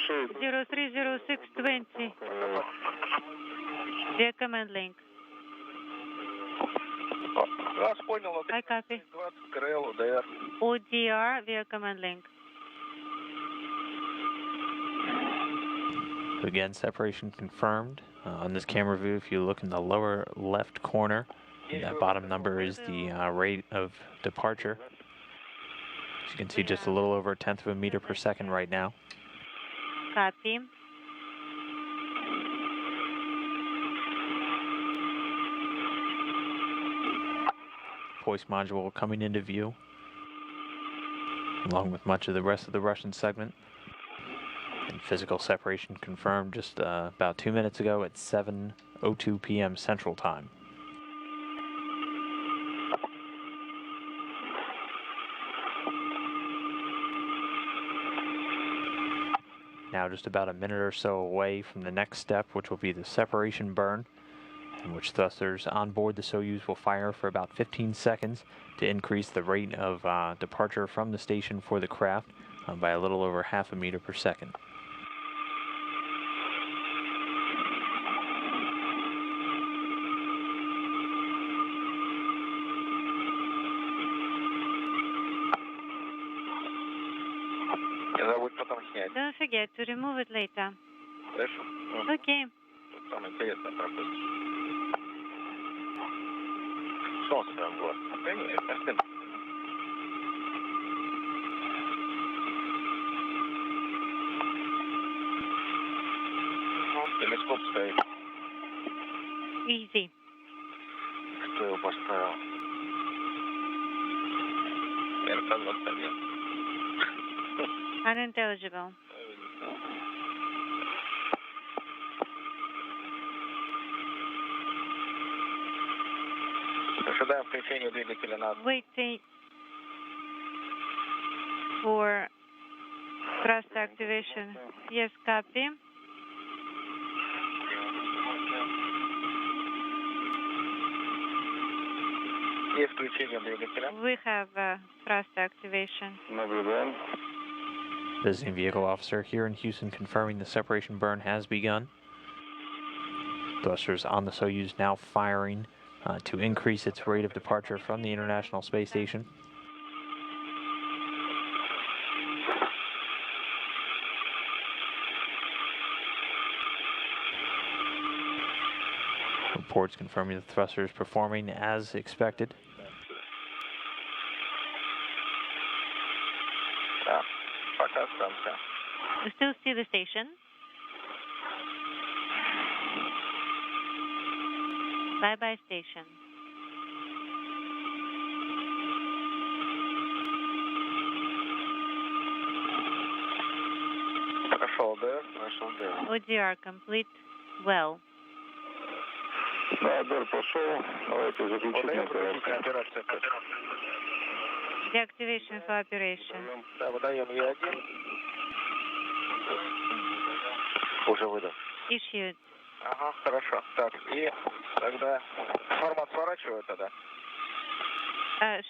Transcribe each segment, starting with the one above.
030620 via command link. Вас понял. I copy. 20 КРЛ, ОДР. ODR via command link. Again, separation confirmed. On this camera view, if you look in the lower left corner, that bottom number is the rate of departure. As you can see, just a little over 1/10 of a meter per second right now. Copy. Hoist module coming into view, along with much of the rest of the Russian segment. And physical separation confirmed just about 2 minutes ago at 7:02 p.m. Central Time. Now just about a minute or so away from the next step, which will be the separation burn, in which thrusters on board the Soyuz will fire for about 15 seconds to increase the rate of departure from the station for the craft by a little over 1/2 a meter per second. Don't forget to remove it later. Okay. Самое интересное пропустить. Солнце прям в глаз. Телескоп стоит. Easy. Кто его поставил? РК-21. Unintelligible. Ожидаем включения двигателя на... Waiting for thrust activation. Yes, copy. Есть включение двигателя. We have thrust activation. Наблюдаем. Visiting vehicle officer here in Houston confirming the separation burn has begun. Thrusters on the Soyuz now firing to increase its rate of departure from the International Space Station. Reports confirming the thrusters performing as expected. We still see the station. Bye-bye station. ODR complete. Well. Deactivation for operation. Уже выдал. Issued. Ага, хорошо. Так, и тогда формат сворачиваю тогда.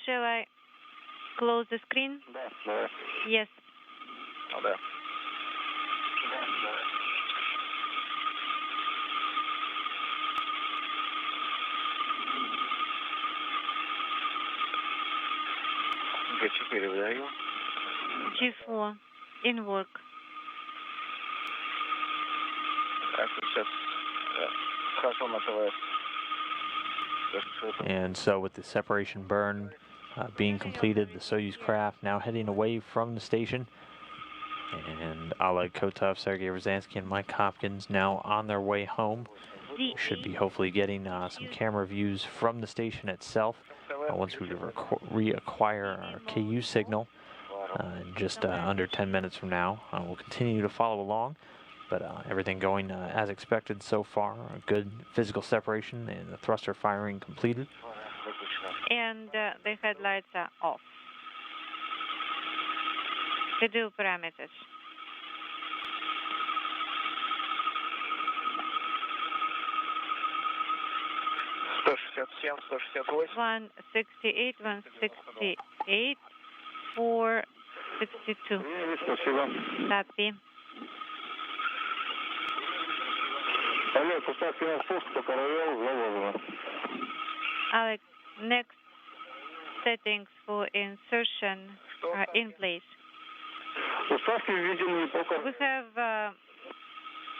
Shall I close the screen? Да. Yes. Ну да. Г4 выдаю. G4 in work. And so with the separation burn being completed, the Soyuz craft now heading away from the station. And Oleg Котов, Sergei Rязанский, and Mike Hopkins now on their way home. We should be hopefully getting some camera views from the station itself once we reacquire our KU signal in just under 10 minutes from now. We'll continue to follow along. But everything going as expected so far. A good physical separation and the thruster firing completed. And the headlights are off. Video parameters. $167, 168, 168, 462. Copy. Олег, поставьте на спуск по корабля, заложено. Alex, next settings for insertion are in place. Уставьте введенные по We have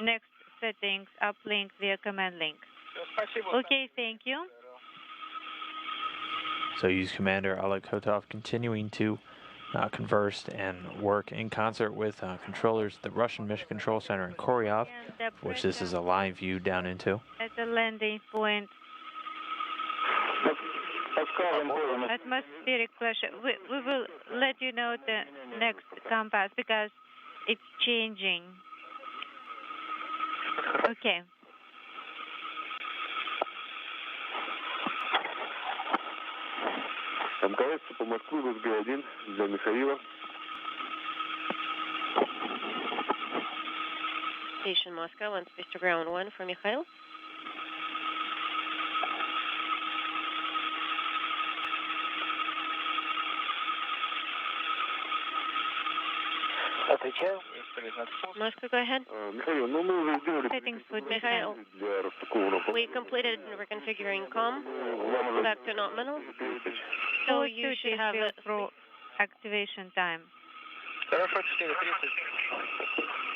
next settings uplink via command link. Спасибо. Okay, thank you. Soyuz Commander Oleg Kotov continuing to converse and work in concert with controllers at the Russian Mission Control Center in Koryov, which this is a live view down into. At the landing point, atmospheric pressure. We will let you know the next compass because it's changing. Okay. МКС по Москве, ВСГ-1 для Михаила. Station Moscow on Space to Ground 1 for Mikhail. Отвечаю. Moscow, go ahead. Михаил, ну мы уже сделали Settings for Mikhail, для распакованного. we completed reconfiguring COM back to nominal. So you should have it. for activation time. Хорошо,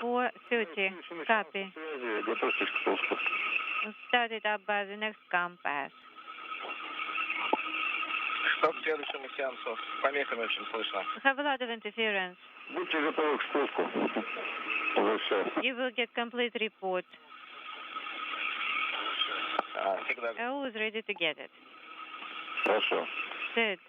4:30. 4:30. Copy. Готовьтесь к спуску. Start it up by the next compass. Что к следующему сеансу? Помехами очень слышно. We have a lot of interference. Будьте готовы к спуску. Уже все. You will get complete report. Всегда. I was ready to get it. Хорошо. Good.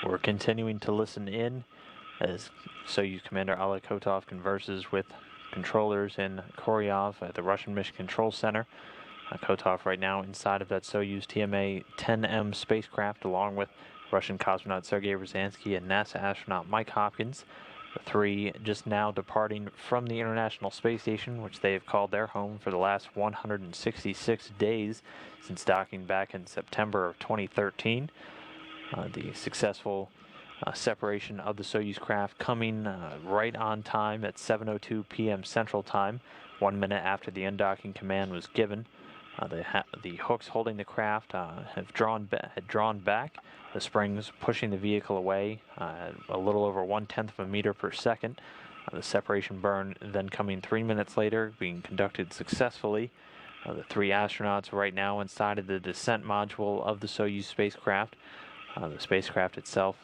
We're continuing to listen in as Soyuz Commander Oleg Kotov converses with controllers in Koryov at the Russian Mission Control Center. Kotov right now inside of that Soyuz TMA-10M spacecraft along with Russian cosmonaut Sergei Rязанский and NASA astronaut Mike Hopkins. The three just now departing from the International Space Station, which they have called their home for the last 166 days since docking back in September of 2013. The successful separation of the Soyuz craft coming right on time at 7:02 p.m. Central Time, 1 minute after the undocking command was given. The hooks holding the craft had drawn back, the springs pushing the vehicle away a little over 1/10 of a meter per second. The separation burn then coming 3 minutes later, being conducted successfully. The three astronauts right now inside of the descent module of the Soyuz spacecraft. The spacecraft itself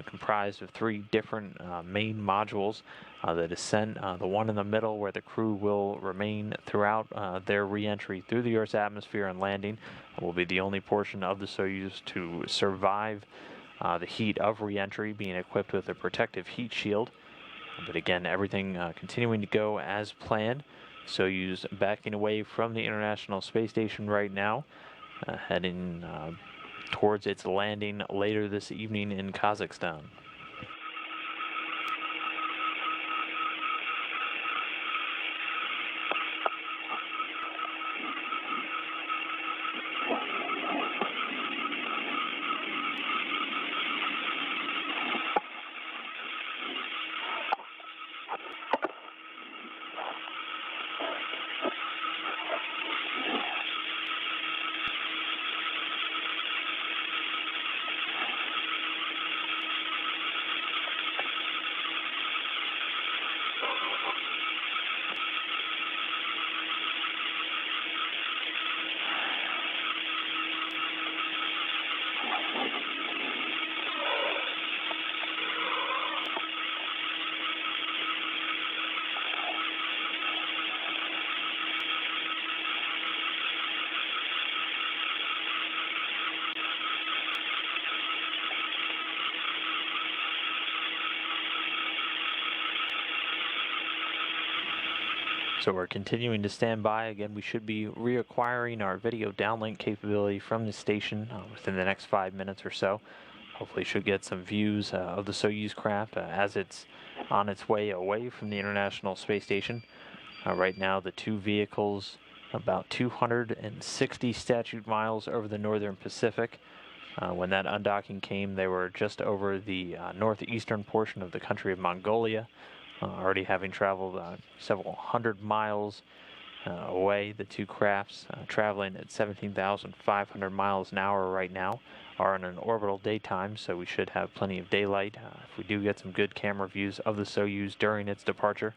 comprised of three different main modules. The descent, the one in the middle where the crew will remain throughout their re-entry through the Earth's atmosphere and landing, will be the only portion of the Soyuz to survive the heat of re-entry, being equipped with a protective heat shield. But again, everything continuing to go as planned. Soyuz backing away from the International Space Station right now, heading towards its landing later this evening in Kazakhstan. So we're continuing to stand by. Again, we should be reacquiring our video downlink capability from the station within the next 5 minutes or so. Hopefully should get some views of the Soyuz craft as it's on its way away from the International Space Station. Right now, the two vehicles about 260 statute miles over the northern Pacific. When that undocking came, they were just over the northeastern portion of the country of Mongolia, already having traveled several hundred miles away. The two crafts, traveling at 17,500 miles an hour right now, are in an orbital daytime, so we should have plenty of daylight if we do get some good camera views of the Soyuz during its departure.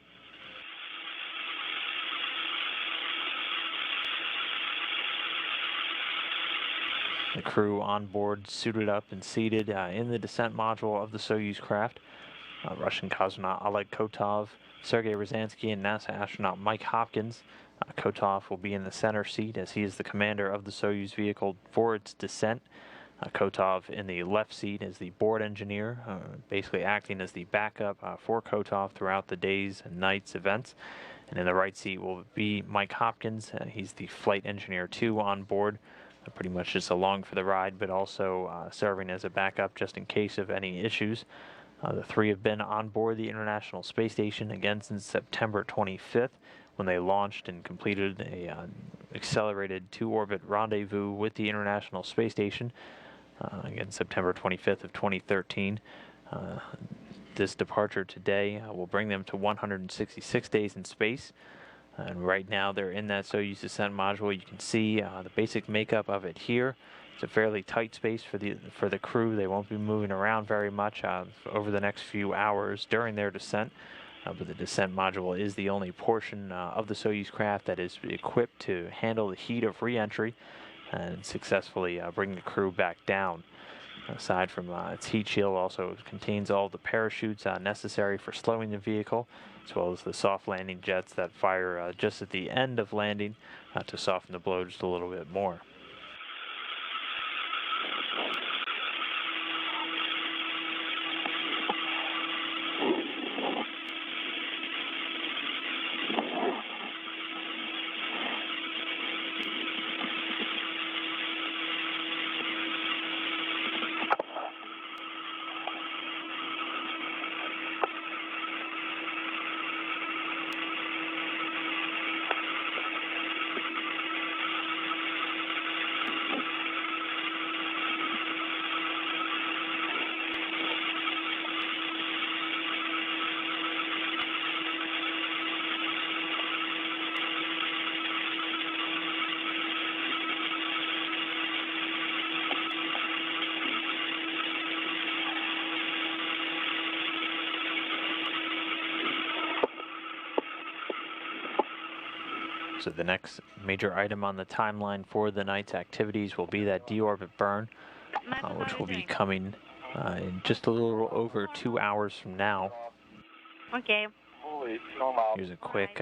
The crew on board suited up and seated in the descent module of the Soyuz craft. Russian cosmonaut Oleg Kotov, Sergei Rязанский, and NASA astronaut Mike Hopkins. Kotov will be in the center seat as he is the commander of the Soyuz vehicle for its descent. Kotov in the left seat is the board engineer, basically acting as the backup for Kotov throughout the days and nights events. And in the right seat will be Mike Hopkins. He's the flight engineer 2 on board. Pretty much just along for the ride, but also serving as a backup just in case of any issues. The three have been on board the International Space Station again since September 25th, when they launched and completed a accelerated 2-orbit rendezvous with the International Space Station, again September 25th of 2013. This departure today will bring them to 166 days in space. And right now they're in that Soyuz descent module. You can see the basic makeup of it here. It's a fairly tight space for the crew. They won't be moving around very much over the next few hours during their descent. But the descent module is the only portion of the Soyuz craft that is equipped to handle the heat of re-entry and successfully bring the crew back down. Aside from its heat shield, also contains all the parachutes necessary for slowing the vehicle, as well as the soft landing jets that fire just at the end of landing to soften the blow just a little bit more. So the next major item on the timeline for the night's activities will be that deorbit burn, which will be coming in just a little over 2 hours from now. Okay. Here's a quick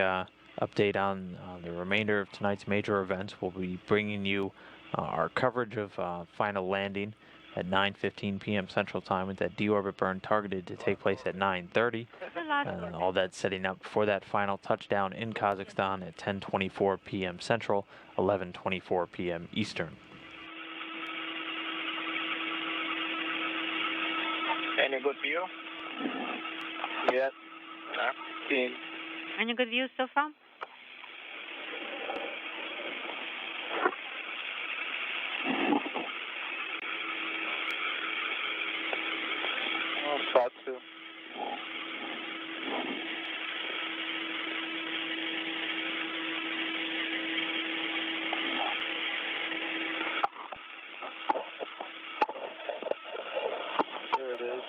update on the remainder of tonight's major events. We'll be bringing you our coverage of final landing at 9:15 p.m. Central Time, with that deorbit burn targeted to take place at 9:30. All that setting up for that final touchdown in Kazakhstan at 10:24 p.m. Central, 11:24 p.m. Eastern. Any good view? Yes. Any good views so far? Shot 2. There it is.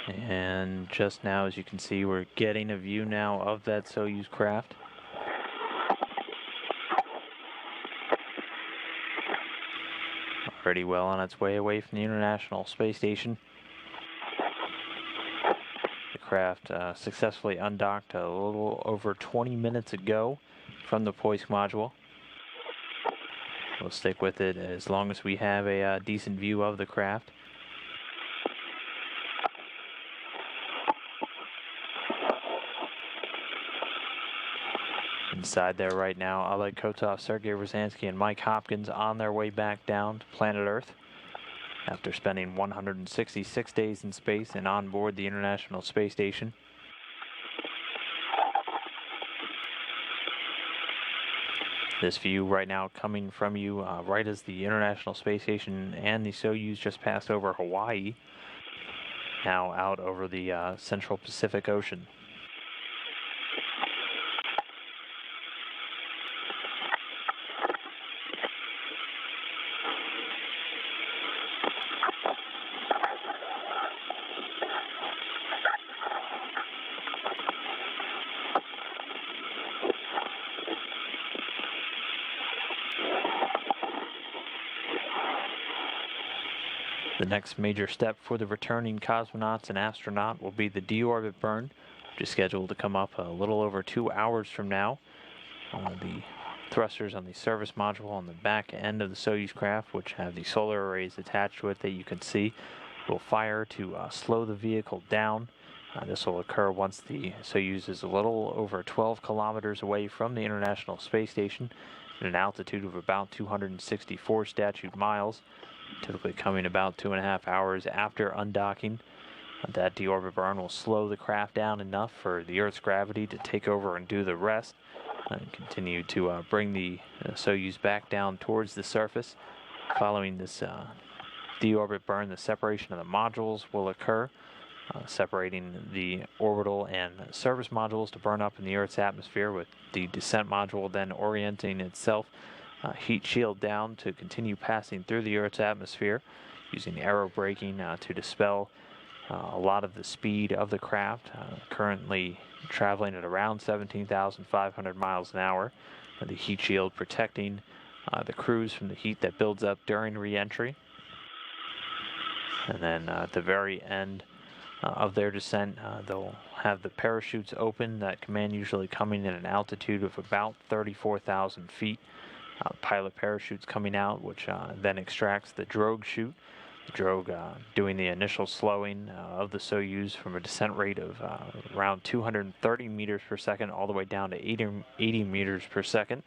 And just now, as you can see, we're getting a view now of that Soyuz craft. Already well on its way away from the International Space Station. The craft successfully undocked a little over 20 minutes ago from the Poisk module. We'll stick with it as long as we have a decent view of the craft. Inside there right now, Oleg Kotov, Sergei Rязанский, and Mike Hopkins on their way back down to planet Earth after spending 166 days in space and on board the International Space Station. This view right now coming from you right as the International Space Station and the Soyuz just passed over Hawaii, now out over the Central Pacific Ocean. The next major step for the returning cosmonauts and astronaut will be the deorbit burn, which is scheduled to come up a little over 2 hours from now. The thrusters on the service module on the back end of the Soyuz craft, which have the solar arrays attached to it that you can see, will fire to slow the vehicle down. This will occur once the Soyuz is a little over 12 kilometers away from the International Space Station at an altitude of about 264 statute miles. Typically coming about 2.5 hours after undocking. That deorbit burn will slow the craft down enough for the Earth's gravity to take over and do the rest, and continue to bring the Soyuz back down towards the surface. Following this deorbit burn, the separation of the modules will occur, separating the orbital and service modules to burn up in the Earth's atmosphere, with the descent module then orienting itself heat shield down to continue passing through the Earth's atmosphere, using aerobraking to dispel a lot of the speed of the craft, currently traveling at around 17,500 miles an hour. The heat shield protecting the crews from the heat that builds up during re-entry. And then at the very end of their descent, they'll have the parachutes open, that command usually coming at an altitude of about 34,000 feet. Pilot parachutes coming out, which then extracts the drogue chute. The drogue doing the initial slowing of the Soyuz from a descent rate of around 230 meters per second all the way down to 80 meters per second.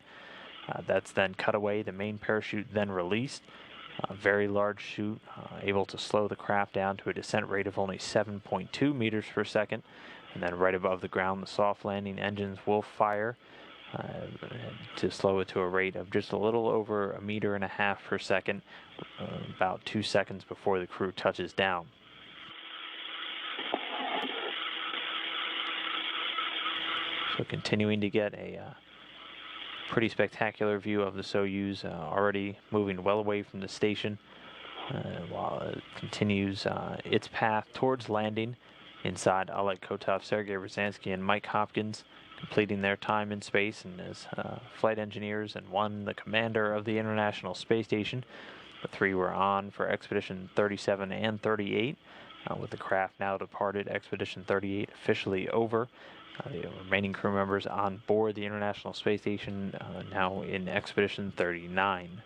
That's then cut away, the main parachute then released. A very large chute, able to slow the craft down to a descent rate of only 7.2 meters per second. And then right above the ground, the soft landing engines will fire to slow it to a rate of just a little over 1.5 meters per second, about 2 seconds before the crew touches down. So continuing to get a pretty spectacular view of the Soyuz, already moving well away from the station, while it continues its path towards landing. Inside, Oleg Kotov, Sergei Rязанский, and Mike Hopkins completing their time in space and as flight engineers, and one the commander of the International Space Station. The three were on for Expedition 37 and 38, with the craft now departed, Expedition 38 officially over. The remaining crew members on board the International Space Station now in Expedition 39.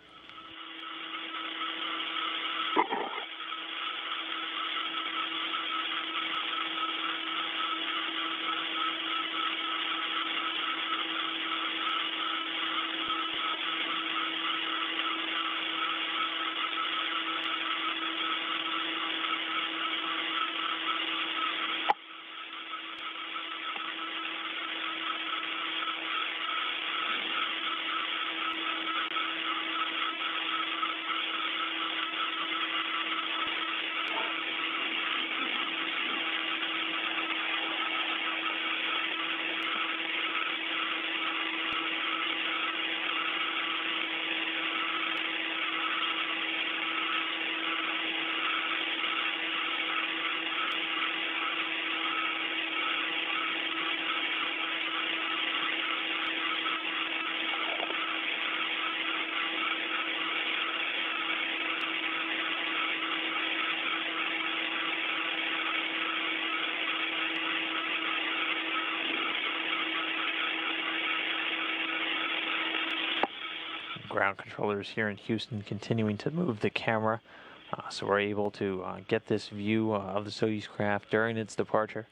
Ground controllers here in Houston continuing to move the camera, so we're able to get this view of the Soyuz craft during its departure.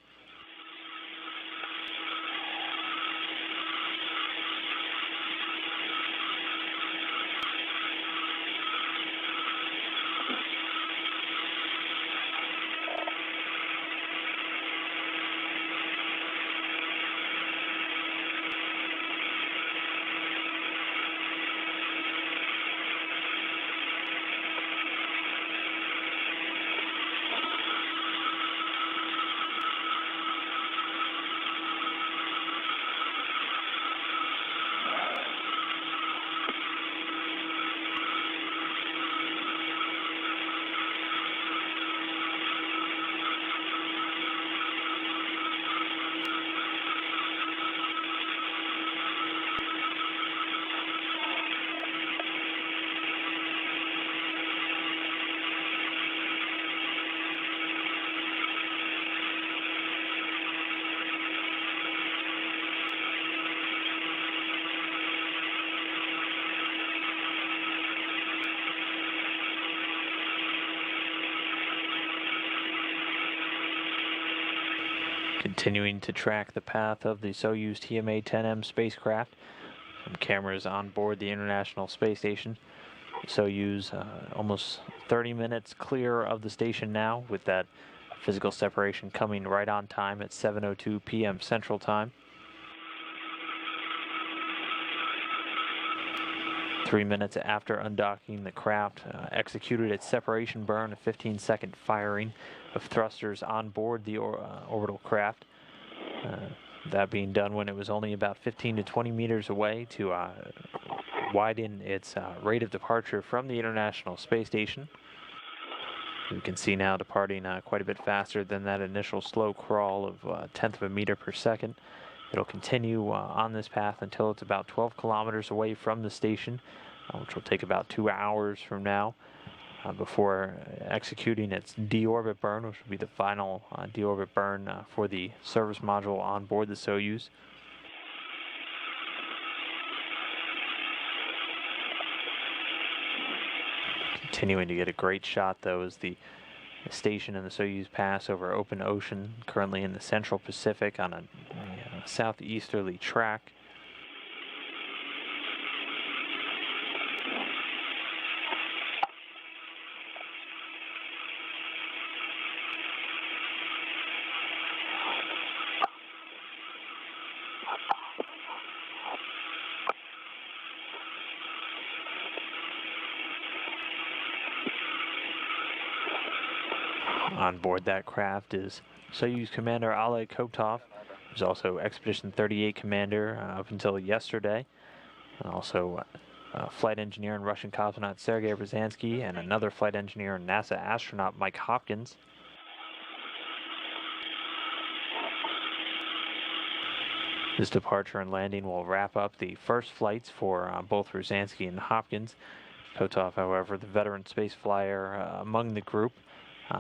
Continuing to track the path of the Soyuz TMA-10M spacecraft from cameras on board the International Space Station. Soyuz almost 30 minutes clear of the station now, with that physical separation coming right on time at 7:02 p.m. Central Time. 3 minutes after undocking, the craft executed its separation burn, a 15-second firing of thrusters on board the orbital craft. That being done when it was only about 15 to 20 meters away to widen its rate of departure from the International Space Station. You can see now departing quite a bit faster than that initial slow crawl of a tenth of a meter per second. It'll continue on this path until it's about 12 kilometers away from the station, which will take about 2 hours from now, before executing its deorbit burn, which will be the final deorbit burn for the service module on board the Soyuz. Continuing to get a great shot, though, as the station and the Soyuz pass over open ocean, currently in the Central Pacific on a southeasterly track. On board that craft is Soyuz Commander Oleg Котов, who's also Expedition 38 Commander up until yesterday, and also Flight Engineer and Russian cosmonaut Sergei Rязанский, and another Flight Engineer and NASA astronaut Mike Hopkins. This departure and landing will wrap up the first flights for both Rязанский and Hopkins. Котов, however, the veteran space flyer among the group.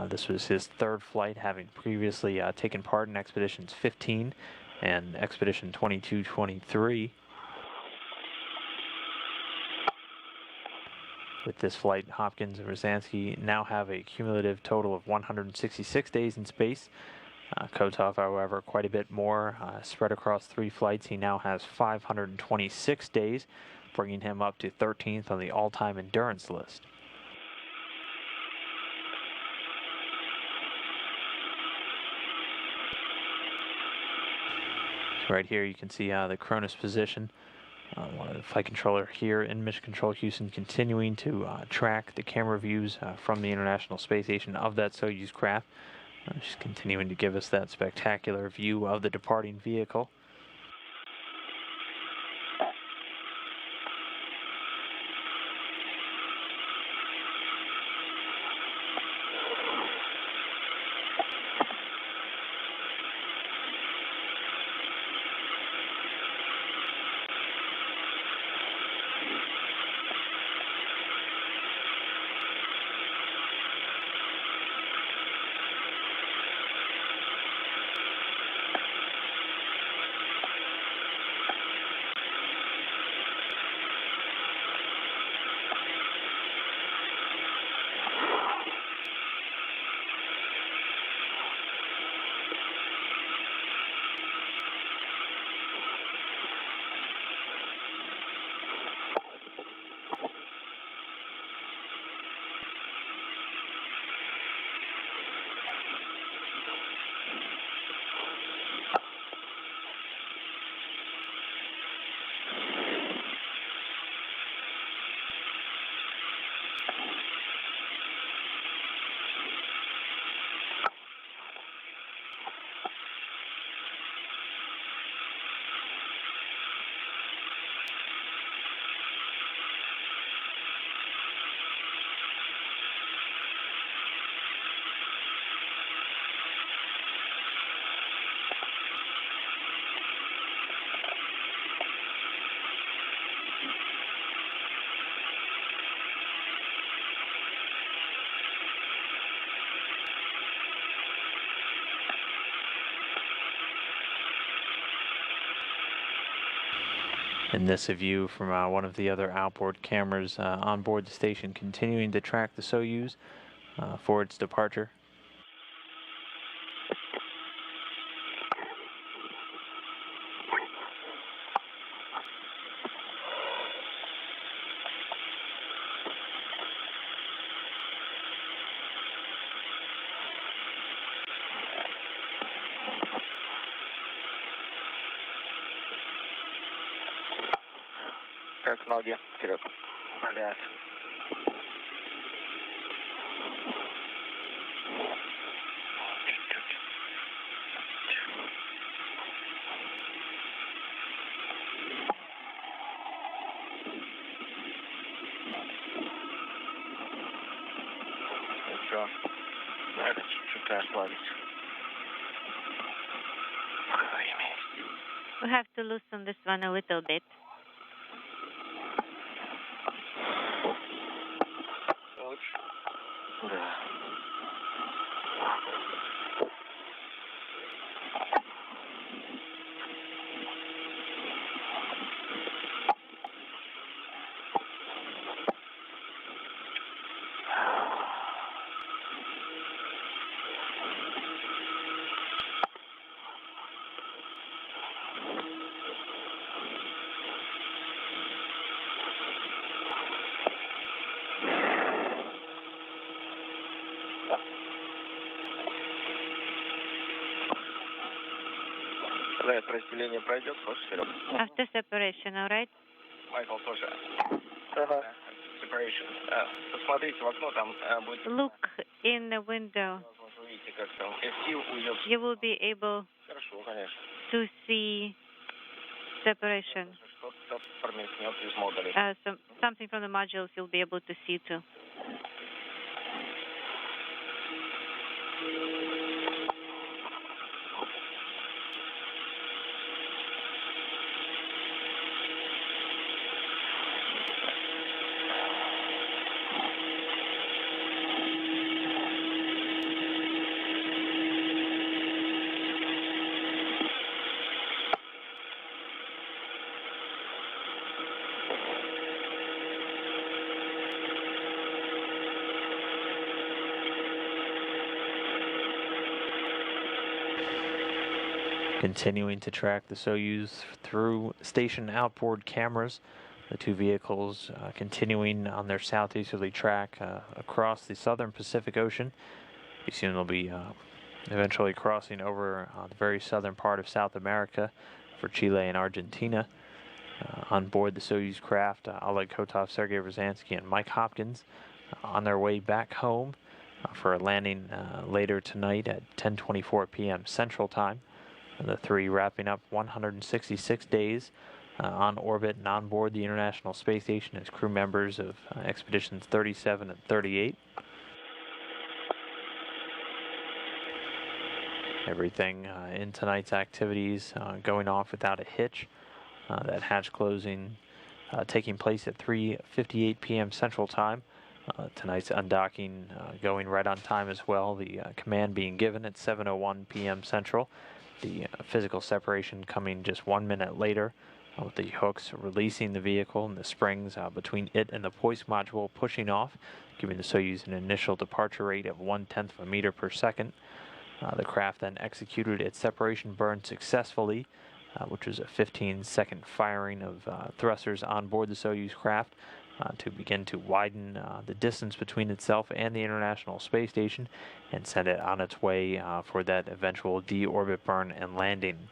This was his third flight, having previously taken part in Expeditions 15 and Expedition 22-23. With this flight, Hopkins and Rязанский now have a cumulative total of 166 days in space. Котов, however, quite a bit more, spread across 3 flights. He now has 526 days, bringing him up to 13th on the all-time endurance list. Right here you can see the Cronus position. The flight controller here in Mission Control Houston, continuing to track the camera views from the International Space Station of that Soyuz craft. Just continuing to give us that spectacular view of the departing vehicle. And this a view from one of the other outboard cameras on board the station, continuing to track the Soyuz for its departure. Как ноги вперед. Полет. Чуть-чуть. Все. Надо чуть-чуть ослабить. We have to loosen this one a little bit. Лучше? Да. Когда это разделение пройдет, слышишь, вперед. After separation, all right? Майкл тоже. Ага. Separation. Посмотрите в окно, там будет... Look in the window. Возможно, увидите, как там FT уйдет. You will be able Хорошо, конечно. to see separation. Что-то промелькнет из модулей. Something from the modules you'll be able to see too. Continuing to track the Soyuz through station outboard cameras. The two vehicles continuing on their southeasterly track across the southern Pacific Ocean. We soon will be eventually crossing over the very southern part of South America for Chile and Argentina. On board the Soyuz craft, Oleg Котов, Sergei Rязанский, and Mike Hopkins on their way back home for a landing later tonight at 10:24 p.m. Central Time. The three wrapping up 166 days on orbit and on board the International Space Station as crew members of expeditions 37 and 38. Everything in tonight's activities going off without a hitch. That hatch closing taking place at 3:58 p.m. Central Time. Tonight's undocking going right on time as well. The command being given at 7:01 p.m. Central. The physical separation coming just 1 minute later, with the hooks releasing the vehicle and the springs between it and the hoist module pushing off, giving the Soyuz an initial departure rate of 1/10 of a meter per second. The craft then executed its separation burn successfully, which was a 15-second firing of thrusters on board the Soyuz craft to begin to widen the distance between itself and the International Space Station and send it on its way for that eventual deorbit burn and landing.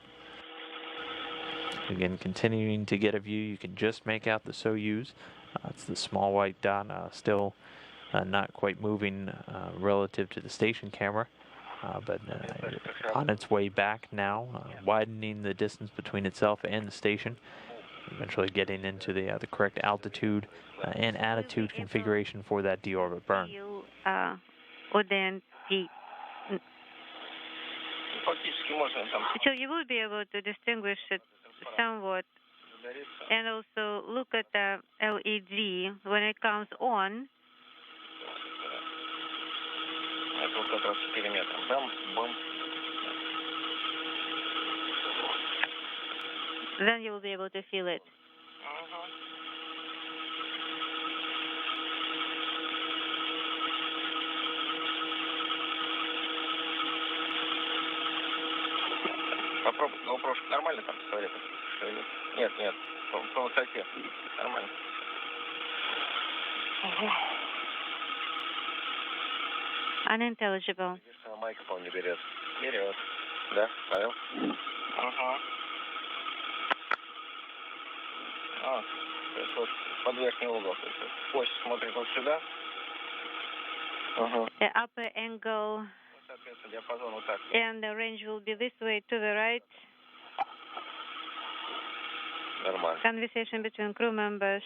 Again, continuing to get a view, you can just make out the Soyuz. It's the small white dot, still not quite moving relative to the station camera, but on its way back now, widening the distance between itself and the station, eventually getting into the correct altitude and attitude configuration for that deorbit burn. So you will be able to distinguish it somewhat, and also look at the LED when it comes on. Then you will be able to feel it. Попробуй, GoPro нормально там посмотри? Нет, нет, по высоте. Нормально. Unintelligible. Майка, по-моему, не берет. Берет. Да, ставил. То есть вот под верхний угол. То есть ось смотрит вот сюда. The upper angle Соответственно, диапазон вот так. and the range will be this way to the right. Нормально. Conversation between crew members.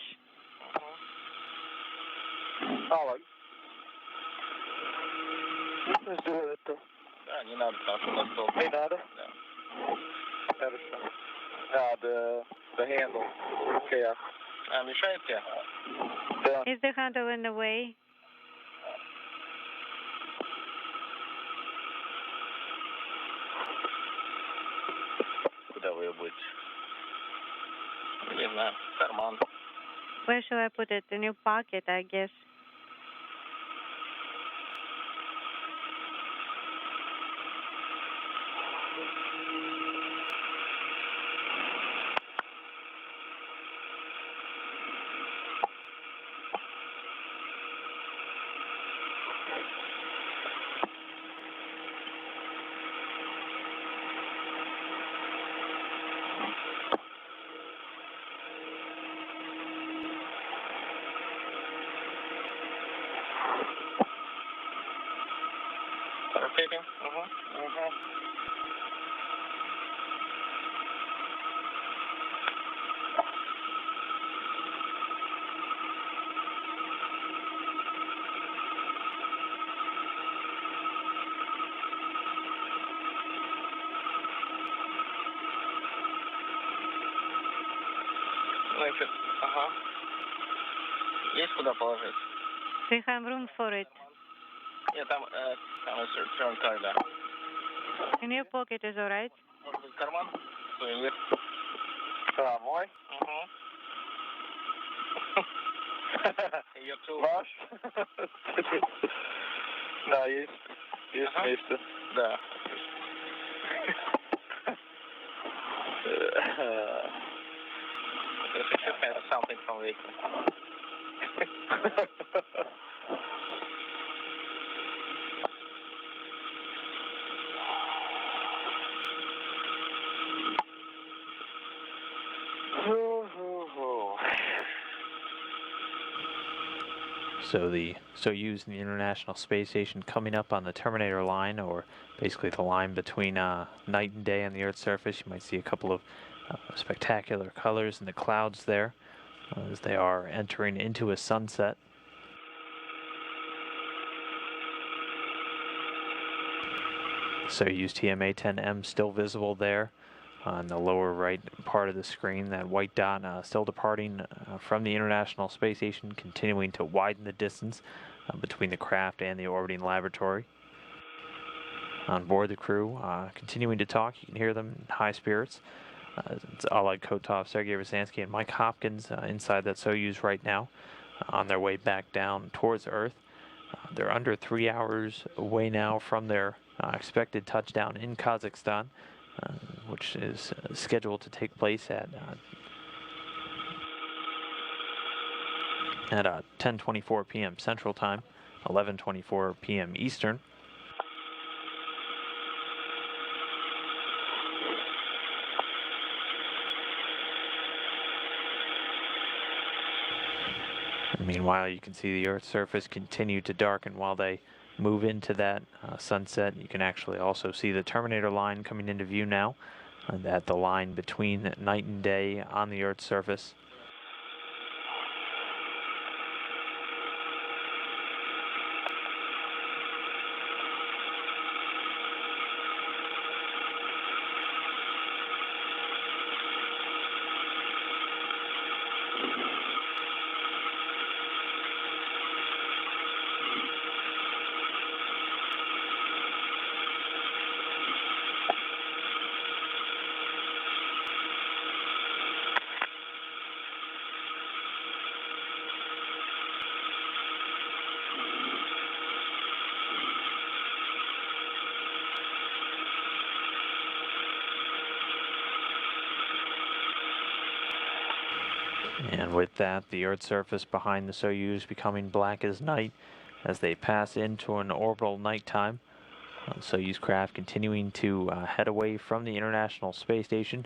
Олег. Сделай это. Да, не надо, потому что у нас стол. Не надо? Да. Хорошо. The handle. Okay. Мешает тебе? Да. Is the handle in the way? Куда вы ее будете? Не знаю, карман. Where shall I put it? In your pocket, I guess. Rotating. Значит, Есть куда положить? Do you have room for it? Нет, там return card, да. In your pocket is all right? Может быть, карман? Сувенир. Мой? Ее ваш? Да, есть. Есть место. Да. Это something from vehicle. So the Soyuz and the International Space Station coming up on the Terminator line, or basically the line between night and day on the Earth's surface. You might see a couple of spectacular colors in the clouds there as they are entering into a sunset. Soyuz TMA-10M still visible there on the lower right part of the screen. That white dot still departing from the International Space Station, continuing to widen the distance between the craft and the orbiting laboratory. On board, the crew continuing to talk. You can hear them in high spirits. It's Oleg Котов, Sergei Rязанский, and Mike Hopkins inside that Soyuz right now, on their way back down towards Earth. They're under 3 hours away now from their expected touchdown in Kazakhstan, which is scheduled to take place at 10:24 p.m. Central Time, 11:24 p.m. Eastern. Meanwhile, you can see the Earth's surface continue to darken while they move into that sunset. You can actually also see the Terminator line coming into view now, that the line between night and day on the Earth's surface. And with that, the Earth's surface behind the Soyuz becoming black as night as they pass into an orbital nighttime. Soyuz craft continuing to head away from the International Space Station.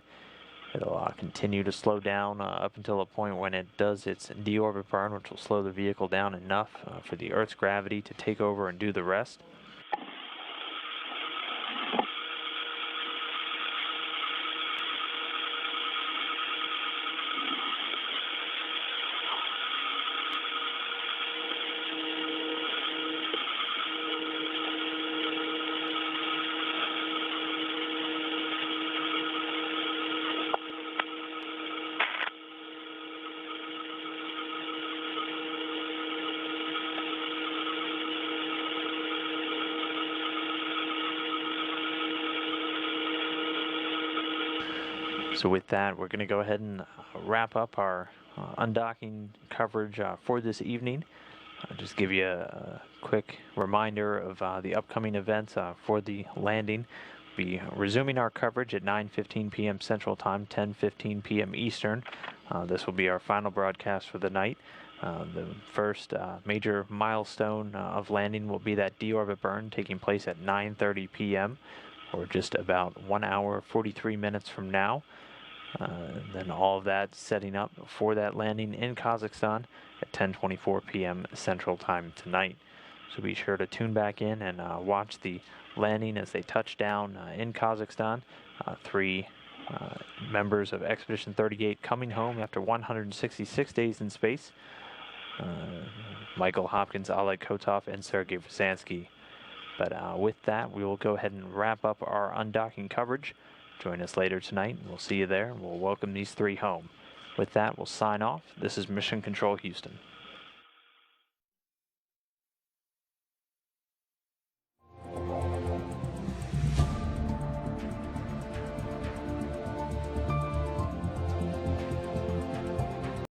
It'll continue to slow down up until a point when it does its deorbit burn, which will slow the vehicle down enough for the Earth's gravity to take over and do the rest. So with that, we're going to go ahead and wrap up our undocking coverage for this evening. Just give you a quick reminder of the upcoming events for the landing. We'll be resuming our coverage at 9:15 p.m. Central Time, 10:15 p.m. Eastern. This will be our final broadcast for the night. The first major milestone of landing will be that deorbit burn taking place at 9:30 p.m. or just about 1 hour 43 minutes from now. And then all of that setting up for that landing in Kazakhstan at 10:24 p.m. Central Time tonight. So be sure to tune back in and watch the landing as they touch down in Kazakhstan. Three members of Expedition 38 coming home after 166 days in space. Michael Hopkins, Oleg Котов, and Sergei Rязанский. But with that, we will go ahead and wrap up our undocking coverage. Join us later tonight. We'll see you there. We'll welcome these three home. With that, we'll sign off. This is Mission Control Houston.